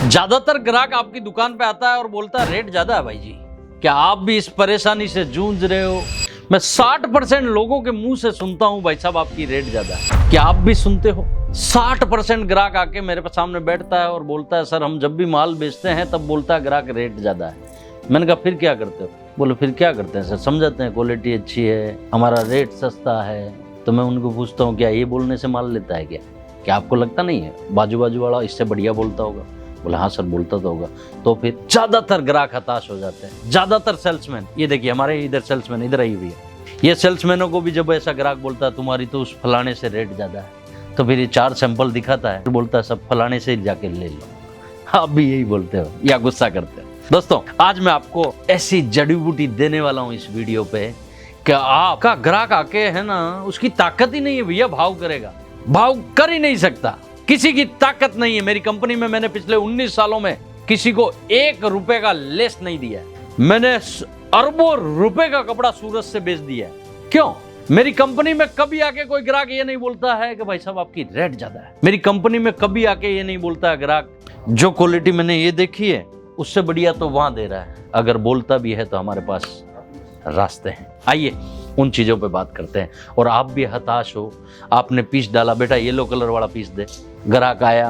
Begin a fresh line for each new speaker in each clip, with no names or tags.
ज्यादातर ग्राहक आपकी दुकान पे आता है और बोलता है रेट ज्यादा है भाई जी। क्या आप भी इस परेशानी से जूझ रहे हो? मैं 60% लोगों के मुंह से सुनता हूं भाई साहब आपकी रेट ज्यादा है। क्या आप भी सुनते हो? 60% ग्राहक आके मेरे सामने बैठता है और बोलता है सर हम जब भी माल बेचते हैं तब बोलता है ग्राहक रेट ज्यादा है। मैंने कहा फिर क्या करते हो? बोले फिर क्या करते हैं सर, समझाते हैं क्वालिटी अच्छी है, हमारा रेट सस्ता है। तो मैं उनको पूछता हूँ क्या ये बोलने से माल लेता है क्या आपको लगता नहीं है बाजू वाला इससे बढ़िया बोलता होगा? बोले हाँ सर बोलता तो होगा। तो फिर ज्यादातर ग्राहक हताश हो जाते हैं, ज्यादातर सेल्समैन। ये देखिए हमारे इधर सेल्समैन इधर आई हुई है, ये सेल्समैनों को भी जब ऐसा ग्राहक बोलता है तुम्हारी तो उस फलाने से रेट ज्यादा है, तो फिर ये 4 सैंपल दिखाता है, बोलता है सब फलाने से ही जाके ले लो। आप भी यही बोलते हो या गुस्सा करते हो? दोस्तों आज मैं आपको ऐसी जड़ी बूटी देने वाला हूँ इस वीडियो पे कि आपका ग्राहक आके है ना, उसकी ताकत ही नहीं है भैया, भाव करेगा, भाव कर ही नहीं सकता, किसी की ताकत नहीं है। मेरी कंपनी में मैंने पिछले 19 सालों में किसी को 1 रुपए का लेस नहीं दिया है। मैंने अरबों रुपए का कपड़ा सूरत से बेच दिया है। क्यों? मेरी कंपनी में कभी आके कोई ग्राहक ये नहीं बोलता है कि भाई साहब आपकी रेट ज्यादा है। मेरी कंपनी में कभी आके ये नहीं बोलता है ग्राहक जो क्वालिटी मैंने ये देखी है उससे बढ़िया तो वहां दे रहा है। अगर बोलता भी है तो हमारे पास रास्ते हैं। आइए उन चीजों पे बात करते हैं। और आप भी हताश हो, आपने पीस डाला, बेटा येलो कलर वाला पीस दे, ग्राहक आया,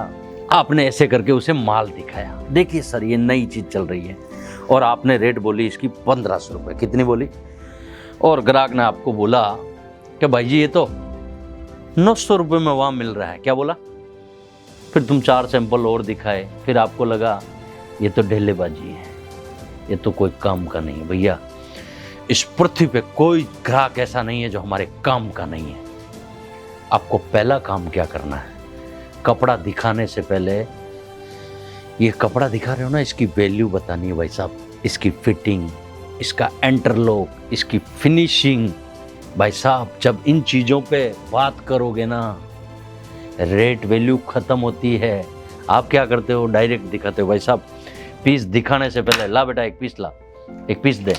आपने ऐसे करके उसे माल दिखाया, देखिए सर ये नई चीज चल रही है, और आपने रेट बोली इसकी 1500 रुपये, कितनी बोली? और ग्राहक ने आपको बोला कि भाई जी ये तो 900 रुपये में वहां मिल रहा है। क्या बोला? फिर तुम 4 सैंपल और दिखाए, फिर आपको लगा ये तो ढेलेबाजी है, ये तो कोई काम का नहीं है। भैया इस पृथ्वी पे कोई ग्राहक ऐसा नहीं है जो हमारे काम का नहीं है। आपको पहला काम क्या करना है? कपड़ा दिखाने से पहले, ये कपड़ा दिखा रहे हो ना, इसकी वैल्यू बतानी है भाई साहब, इसकी फिटिंग, इसका इंटरलॉक, इसकी फिनिशिंग। भाई साहब जब इन चीज़ों पे बात करोगे ना, रेट वैल्यू खत्म होती है। आप क्या करते हो? डायरेक्ट दिखाते हो। भाई साहब पीस दिखाने से पहले ला बेटा एक पीस ला, एक पीस दे।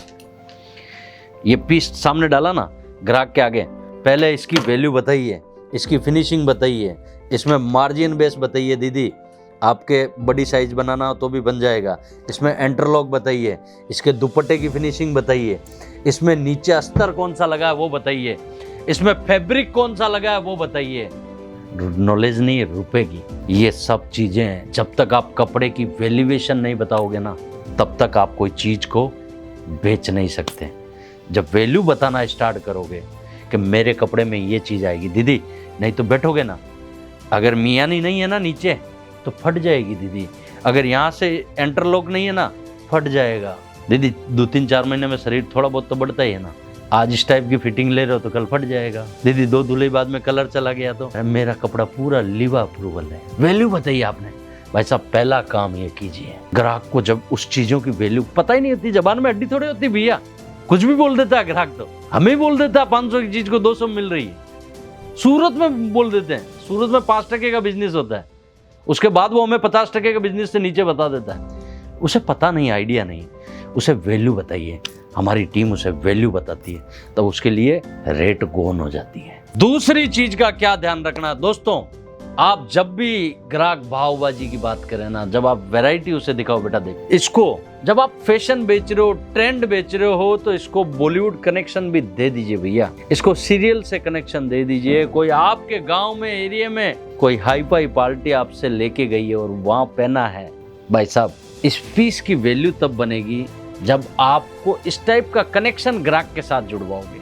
ये पीस सामने डाला ना ग्राहक के आगे, पहले इसकी वैल्यू बताइए, इसकी फिनिशिंग बताइए, इसमें मार्जिन बेस बताइए, दीदी आपके बड़ी साइज बनाना हो तो भी बन जाएगा, इसमें इंटरलॉक बताइए, इसके दुपट्टे की फिनिशिंग बताइए, इसमें नीचे अस्तर कौन सा लगा है वो बताइए, इसमें फैब्रिक कौन सा लगा है वो बताइए। नॉलेज नहीं है रुपए की। ये सब चीजें जब तक आप कपड़े की वैल्यूएशन नहीं बताओगे ना, तब तक आप कोई चीज को बेच नहीं सकते। जब वैल्यू बताना स्टार्ट करोगे कि मेरे कपड़े में ये चीज आएगी दीदी, नहीं तो बैठोगे ना, अगर मियानी नहीं है ना नीचे तो फट जाएगी दीदी, अगर यहाँ से इंटरलॉक नहीं है ना फट जाएगा दीदी। 2-3-4 महीने में शरीर थोड़ा बहुत तो बढ़ता ही है ना, आज इस टाइप की फिटिंग ले रहे हो तो कल फट जाएगा दीदी, 2 धुलाई बाद में कलर चला गया तो। मेरा कपड़ा पूरा लिवा अप्रूवल है। वैल्यू बताइए आपने। भाई साहब पहला काम ये कीजिए, ग्राहक को जब उस चीजों की वैल्यू पता ही नहीं होती, जबान में हड्डी थोड़ी होती भैया, कुछ भी बोल देता है ग्राहक, तो हमें ही बोल देता है 500 की चीज को 200 मिल रही है। सूरत में बोल देते हैं, सूरत में 5% का बिजनेस होता है, उसके बाद वो हमें 50% का बिजनेस से नीचे बता देता है। उसे पता नहीं, आइडिया नहीं, उसे वैल्यू बताइए। हमारी टीम उसे वैल्यू बताती है, तब उसके लिए रेट गोन हो जाती है। दूसरी चीज का क्या ध्यान रखना दोस्तों, आप जब भी ग्राहक भावबाजी की बात करें ना, जब आप वैरायटी उसे दिखाओ, बेटा देख इसको, जब आप फैशन बेच रहे हो, ट्रेंड बेच रहे हो, तो इसको बॉलीवुड कनेक्शन भी दे दीजिए भैया, इसको सीरियल से कनेक्शन दे दीजिए। कोई आपके गांव में, एरिया में कोई हाई फाई पार्टी आपसे लेके गई है और वहां पहना है, भाई साहब इस पीस की वैल्यू तब बनेगी जब आपको इस टाइप का कनेक्शन ग्राहक के साथ जुड़वाओगे।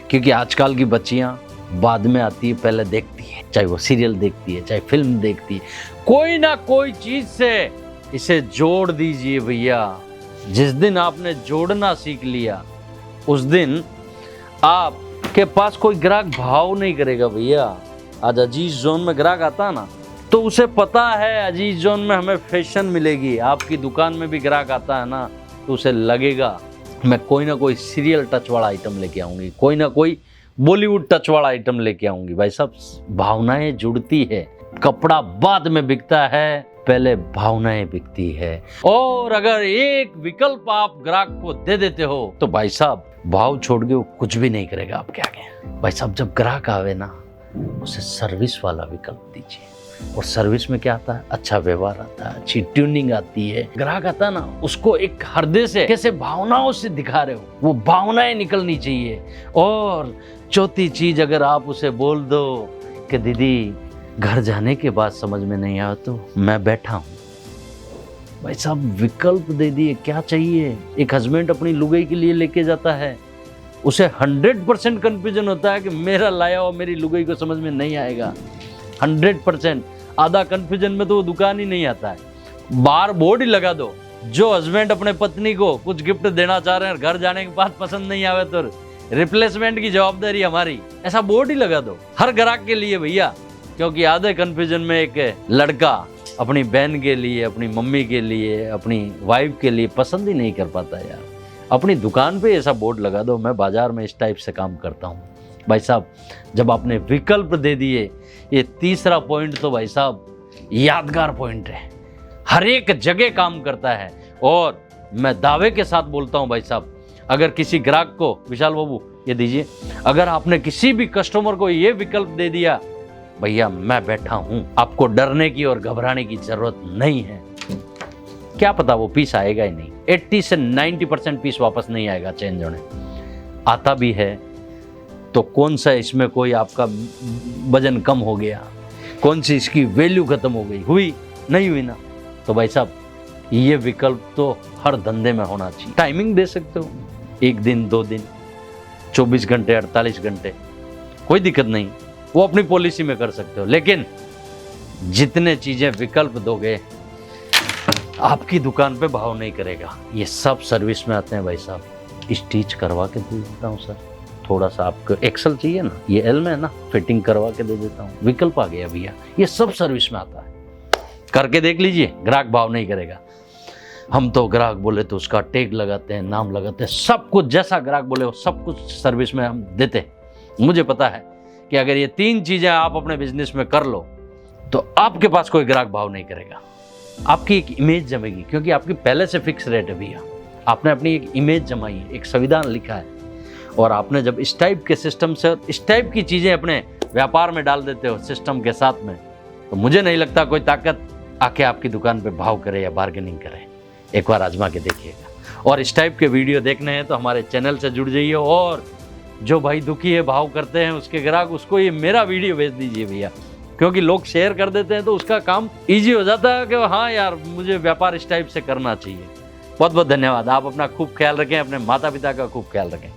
क्योंकि आजकल की बच्चियां बाद में आती है, पहले देखती है, चाहे वो सीरियल देखती है, चाहे फिल्म देखती है, कोई ना कोई चीज से इसे जोड़ दीजिए भैया। जिस दिन आपने जोड़ना सीख लिया उस दिन आपके पास कोई ग्राहक भाव नहीं करेगा भैया। आज अजीज जोन में ग्राहक आता है ना, तो उसे पता है अजीज जोन में हमें फैशन मिलेगी। आपकी दुकान में भी ग्राहक आता है ना, तो उसे लगेगा मैं कोई ना कोई सीरियल टच वाला आइटम लेके आऊंगी, कोई ना कोई बॉलीवुड टच वाला आइटम लेके आऊंगी। भाई साहब भावनाएं जुड़ती है, कपड़ा बाद में बिकता है, पहले भावनाएं बिकती है। और अगर एक विकल्प आप ग्राहक को दे देते हो तो भाई साहब भाव छोड़ के वो कुछ भी नहीं करेगा आपके आगे। भाई साहब जब ग्राहक आवे ना, उसे सर्विस वाला विकल्प दीजिए। और सर्विस में क्या आता है, अच्छा व्यवहार आता है, अच्छी ट्यूनिंग आती है। ग्राहक आता है ना, उसको एक हृदय से कैसे भावनाओं से दिखा रहे हो, वो भावनाएं निकलनी चाहिए। और चौथी चीज, अगर आप उसे बोल दो कि दीदी घर जाने के बाद समझ में नहीं आया तो मैं बैठा हूँ, भाई साहब विकल्प दे दिए। क्या चाहिए? एक हस्बैंड अपनी लुगाई के लिए लेके जाता है, उसे 100% कंफ्यूजन होता है कि मेरा लाया हुआ मेरी लुगाई को समझ में नहीं आएगा। 100%। आधा कंफ्यूजन में तो वो दुकान ही नहीं आता है। बार बोर्ड ही लगा दो, जो हस्बैंड अपने पत्नी को कुछ गिफ्ट देना चाह रहे हैं, घर जाने के बाद पसंद नहीं आवे तो रिप्लेसमेंट की जवाबदारी हमारी, ऐसा बोर्ड ही लगा दो हर ग्राहक के लिए भैया। क्योंकि आधे कंफ्यूजन में एक लड़का अपनी बहन के लिए, अपनी मम्मी के लिए, अपनी वाइफ के लिए पसंद ही नहीं कर पाता यार। अपनी दुकान पे ऐसा बोर्ड लगा दो, मैं बाजार में इस टाइप से काम करता हूँ। भाई साहब जब आपने विकल्प दे दिए, ये तीसरा पॉइंट तो भाई साहब यादगार पॉइंट है, हर एक जगह काम करता है। और मैं दावे के साथ बोलता हूँ भाई साहब, अगर किसी ग्राहक को, विशाल बाबू ये दीजिए, अगर आपने किसी भी कस्टमर को ये विकल्प दे दिया, भैया मैं बैठा हूं, आपको डरने की और घबराने की जरूरत नहीं है। क्या पता वो पीस आएगा ही नहीं, 80 से 90% पीस वापस नहीं आएगा चेंज होने। आता भी है तो कौन सा इसमें कोई आपका वजन कम हो गया, कौन सी इसकी वैल्यू खत्म हो गई, हुई नहीं हुई ना। तो भाई साहब ये विकल्प तो हर धंधे में होना चाहिए। टाइमिंग दे सकते हो, 1 दिन 2 दिन 24 घंटे 48 घंटे, कोई दिक्कत नहीं, वो अपनी पॉलिसी में कर सकते हो। लेकिन जितने चीजें विकल्प दोगे, आपकी दुकान पे भाव नहीं करेगा। ये सब सर्विस में आते हैं भाई साहब। स्टिच करवा के दे देता हूँ सर, थोड़ा सा आपको एक्सल चाहिए ना, ये एल में है ना, फिटिंग करवा के दे देता हूँ, विकल्प आ गया भैया। ये सब सर्विस में आता है, करके देख लीजिए, ग्राहक भाव नहीं करेगा। हम तो ग्राहक बोले तो उसका टैग लगाते हैं, नाम लगाते हैं, सब कुछ जैसा ग्राहक बोले वो सब कुछ सर्विस में हम देते हैं। मुझे पता है कि अगर ये 3 चीजें आप अपने बिजनेस में कर लो तो आपके पास कोई ग्राहक भाव नहीं करेगा। आपकी एक इमेज जमेगी, क्योंकि आपकी पहले से फिक्स रेट है भैया। आपने अपनी एक इमेज जमाई है, एक संविधान लिखा है, और आपने जब इस टाइप के सिस्टम से इस टाइप की चीजें अपने व्यापार में डाल देते हो सिस्टम के साथ में, तो मुझे नहीं लगता कोई ताकत आके आपकी दुकान पे भाव करे या बार्गेनिंग करे। एक बार आजमा के देखिएगा। और इस टाइप के वीडियो देखने हैं तो हमारे चैनल से जुड़ जाइए, और जो भाई दुखी है भाव करते हैं उसके ग्राहक, उसको ये मेरा वीडियो भेज दीजिए भैया, क्योंकि लोग शेयर कर देते हैं तो उसका काम इजी हो जाता है कि हाँ यार मुझे व्यापार इस टाइप से करना चाहिए। बहुत बहुत धन्यवाद। आप अपना खूब ख्याल रखें, अपने माता पिता का खूब ख्याल रखें।